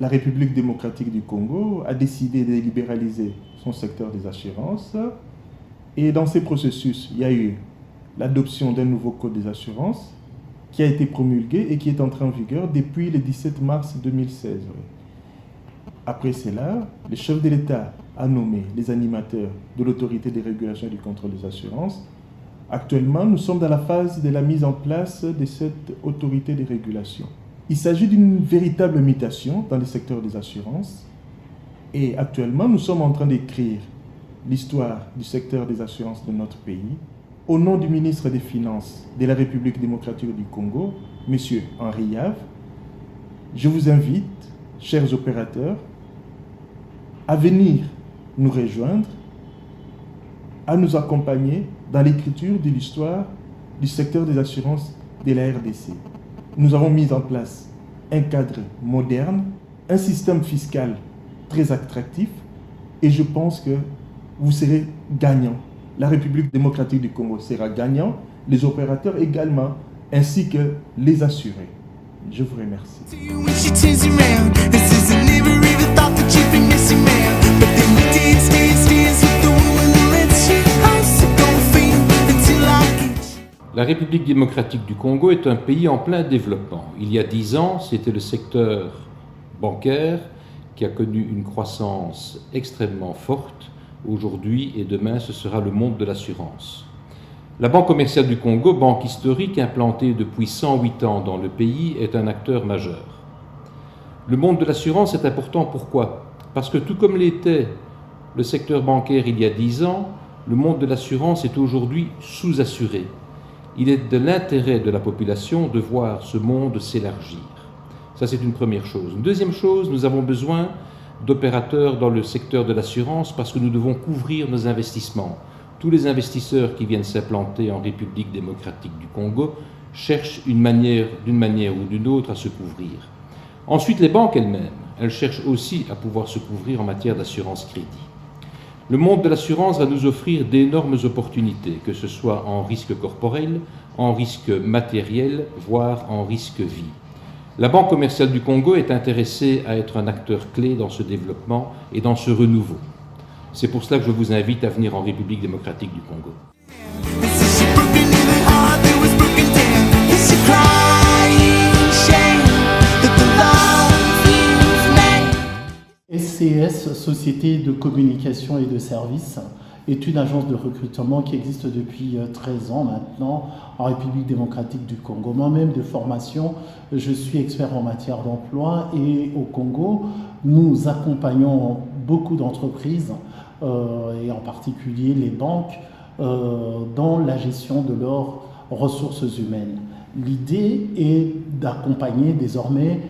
la République démocratique du Congo a décidé de libéraliser son secteur des assurances. Et dans ces processus, il y a eu l'adoption d'un nouveau code des assurances qui a été promulgué et qui est entré en vigueur depuis le 17 mars 2016. Après cela, le chef de l'État a nommé les animateurs de l'autorité des régulations et du contrôle des assurances. Actuellement, nous sommes dans la phase de la mise en place de cette autorité de régulation. Il s'agit d'une véritable mutation dans le secteur des assurances. Et actuellement, nous sommes en train d'écrire l'histoire du secteur des assurances de notre pays. Au nom du ministre des Finances de la République démocratique du Congo, M. Henri Yave, je vous invite, chers opérateurs, à venir nous rejoindre, à nous accompagner dans l'écriture de l'histoire du secteur des assurances de la RDC. Nous avons mis en place un cadre moderne, un système fiscal très attractif et je pense que vous serez gagnants. La République démocratique du Congo sera gagnant, les opérateurs également, ainsi que les assurés. Je vous remercie. La République démocratique du Congo est un pays en plein développement. Il y a 10 ans, c'était le secteur bancaire qui a connu une croissance extrêmement forte. Aujourd'hui et demain, ce sera le monde de l'assurance. La Banque commerciale du Congo, banque historique implantée depuis 108 ans dans le pays, est un acteur majeur. Le monde de l'assurance est important, pourquoi? Parce que tout comme l'était le secteur bancaire il y a 10 ans, le monde de l'assurance est aujourd'hui sous-assuré. Il est de l'intérêt de la population de voir ce monde s'élargir. Ça, c'est une première chose. Une deuxième chose, nous avons besoin d'opérateurs dans le secteur de l'assurance parce que nous devons couvrir nos investissements. Tous les investisseurs qui viennent s'implanter en République démocratique du Congo cherchent d'une manière ou d'une autre à se couvrir. Ensuite, les banques elles-mêmes, elles cherchent aussi à pouvoir se couvrir en matière d'assurance crédit. Le monde de l'assurance va nous offrir d'énormes opportunités, que ce soit en risque corporel, en risque matériel, voire en risque vie. La Banque commerciale du Congo est intéressée à être un acteur clé dans ce développement et dans ce renouveau. C'est pour cela que je vous invite à venir en République démocratique du Congo. SCS, Société de communication et de services, est une agence de recrutement qui existe depuis 13 ans maintenant en République démocratique du Congo. Moi-même de formation, je suis expert en matière d'emploi et au Congo, nous accompagnons beaucoup d'entreprises et en particulier les banques dans la gestion de leurs ressources humaines. L'idée est d'accompagner désormais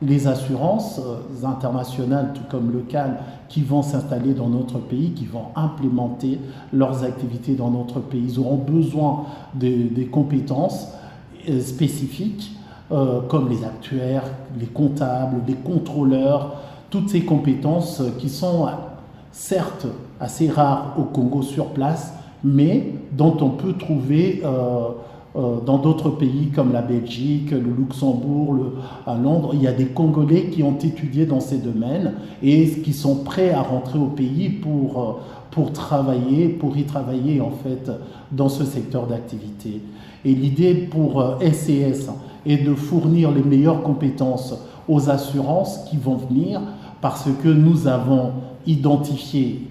les assurances internationales, tout comme locales, qui vont s'installer dans notre pays, qui vont implémenter leurs activités dans notre pays. Ils auront besoin des compétences spécifiques, comme les actuaires, les comptables, les contrôleurs, toutes ces compétences qui sont certes assez rares au Congo sur place, mais dont on peut trouver dans d'autres pays comme la Belgique, le Luxembourg, à Londres. Il y a des Congolais qui ont étudié dans ces domaines et qui sont prêts à rentrer au pays pour y travailler en fait dans ce secteur d'activité. Et l'idée pour SCS est de fournir les meilleures compétences aux assurances qui vont venir parce que nous avons identifié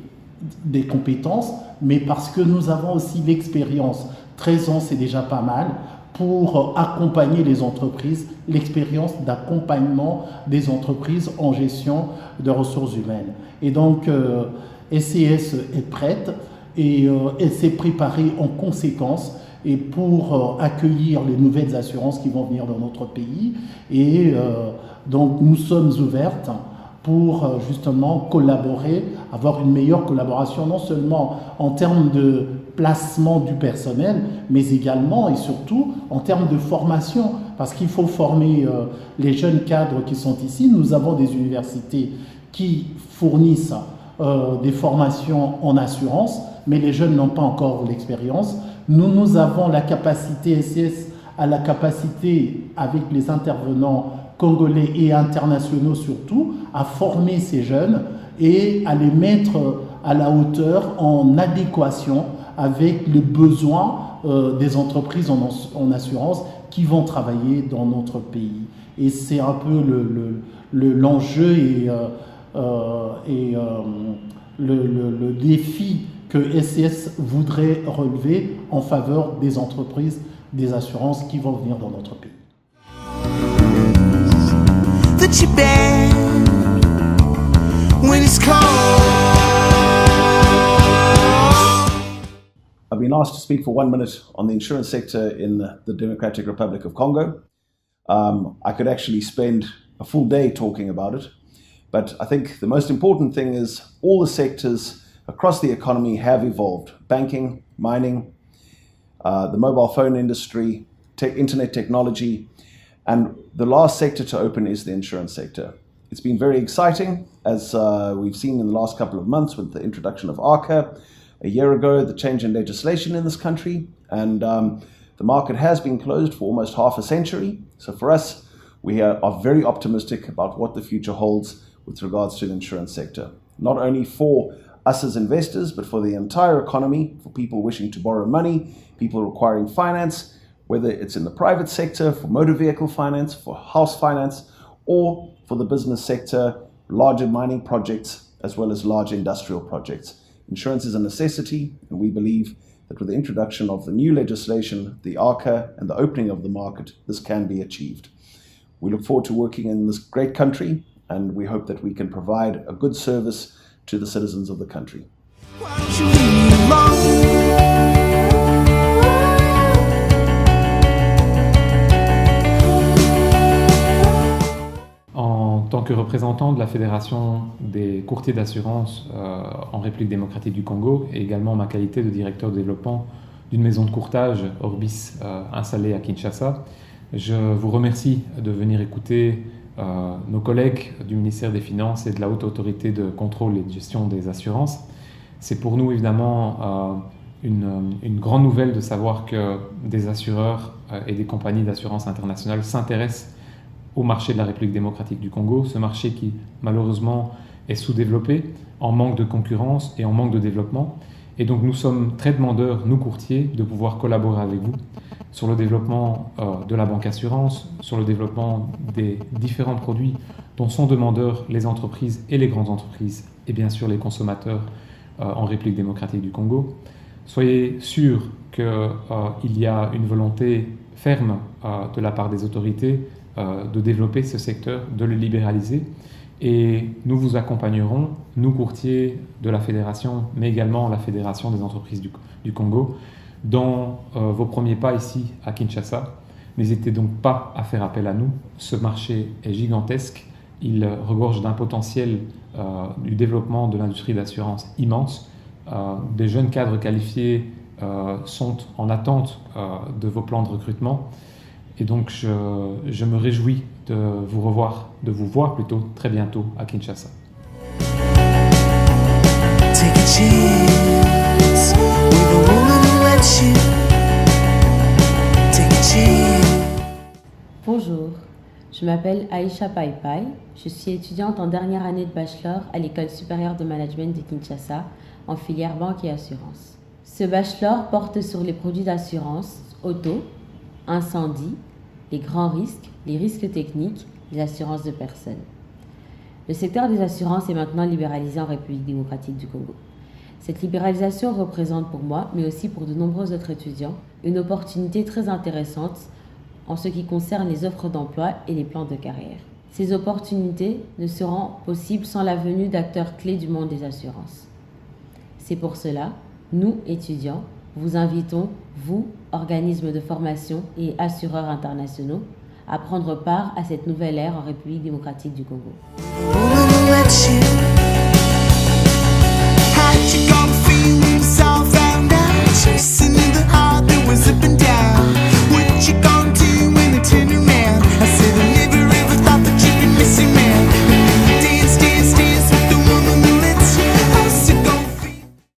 des compétences, mais parce que nous avons aussi l'expérience. 13 ans, c'est déjà pas mal pour accompagner les entreprises, l'expérience d'accompagnement des entreprises en gestion de ressources humaines. Et donc, SCS est prête et elle s'est préparée en conséquence et pour accueillir les nouvelles assurances qui vont venir dans notre pays. Et donc, nous sommes ouvertes pour justement collaborer, avoir une meilleure collaboration, non seulement en termes de placement du personnel, mais également et surtout en termes de formation, parce qu'il faut former les jeunes cadres qui sont ici. Nous avons des universités qui fournissent des formations en assurance, mais les jeunes n'ont pas encore l'expérience. Nous avons la capacité, SCS a la capacité, avec les intervenants congolais et internationaux surtout, à former ces jeunes et à les mettre à la hauteur, en adéquation avec les besoins des entreprises en assurance qui vont travailler dans notre pays. Et c'est un peu l'enjeu et le défi que SCS voudrait relever en faveur des entreprises des assurances qui vont venir dans notre pays. I've been asked to speak for 1 minute on the insurance sector in the Democratic Republic of Congo. I could actually spend a full day talking about it, but I think the most important thing is all the sectors across the economy have evolved. Banking, mining, the mobile phone industry, internet technology, and the last sector to open is the insurance sector. It's been very exciting, as we've seen in the last couple of months with the introduction of ARCA, a year ago, the change in legislation in this country, and the market has been closed for almost half a century. So for us, we are very optimistic about what the future holds with regards to the insurance sector, not only for us as investors, but for the entire economy, for people wishing to borrow money, people requiring finance, whether it's in the private sector, for motor vehicle finance, for house finance, or for the business sector, larger mining projects, as well as large industrial projects. Insurance is a necessity, and we believe that with the introduction of the new legislation, the ARCA, and the opening of the market, this can be achieved. We look forward to working in this great country, and we hope that we can provide a good service to the citizens of the country. En tant que représentant de la Fédération des courtiers d'assurance en République démocratique du Congo et également en ma qualité de directeur de développement d'une maison de courtage Orbis installée à Kinshasa, je vous remercie de venir écouter nos collègues du ministère des Finances et de la Haute Autorité de contrôle et de gestion des assurances. C'est pour nous évidemment une grande nouvelle de savoir que des assureurs et des compagnies d'assurance internationales s'intéressent au marché de la République démocratique du Congo, ce marché qui malheureusement est sous-développé, en manque de concurrence et en manque de développement. Et donc nous sommes très demandeurs, nous courtiers, de pouvoir collaborer avec vous sur le développement de la banque assurance, sur le développement des différents produits dont sont demandeurs les entreprises et les grandes entreprises, et bien sûr les consommateurs en République démocratique du Congo. Soyez sûrs qu'il y a une volonté ferme de la part des autorités de développer ce secteur, de le libéraliser. Et nous vous accompagnerons, nous courtiers de la Fédération, mais également la Fédération des entreprises du Congo, dans vos premiers pas ici à Kinshasa. N'hésitez donc pas à faire appel à nous. Ce marché est gigantesque. Il regorge d'un potentiel du développement de l'industrie d'assurance immense. Des jeunes cadres qualifiés sont en attente de vos plans de recrutement. Et donc, je me réjouis de vous voir plutôt très bientôt à Kinshasa. Bonjour, je m'appelle Aïcha Paipai. Je suis étudiante en dernière année de bachelor à l'École supérieure de management de Kinshasa en filière banque et assurance. Ce bachelor porte sur les produits d'assurance auto, incendie, les grands risques, les risques techniques, les assurances de personnes. Le secteur des assurances est maintenant libéralisé en République démocratique du Congo. Cette libéralisation représente pour moi, mais aussi pour de nombreux autres étudiants, une opportunité très intéressante en ce qui concerne les offres d'emploi et les plans de carrière. Ces opportunités ne seront possibles sans la venue d'acteurs clés du monde des assurances. C'est pour cela, nous, étudiants, vous invitons, vous, organismes de formation et assureurs internationaux, à prendre part à cette nouvelle ère en République démocratique du Congo.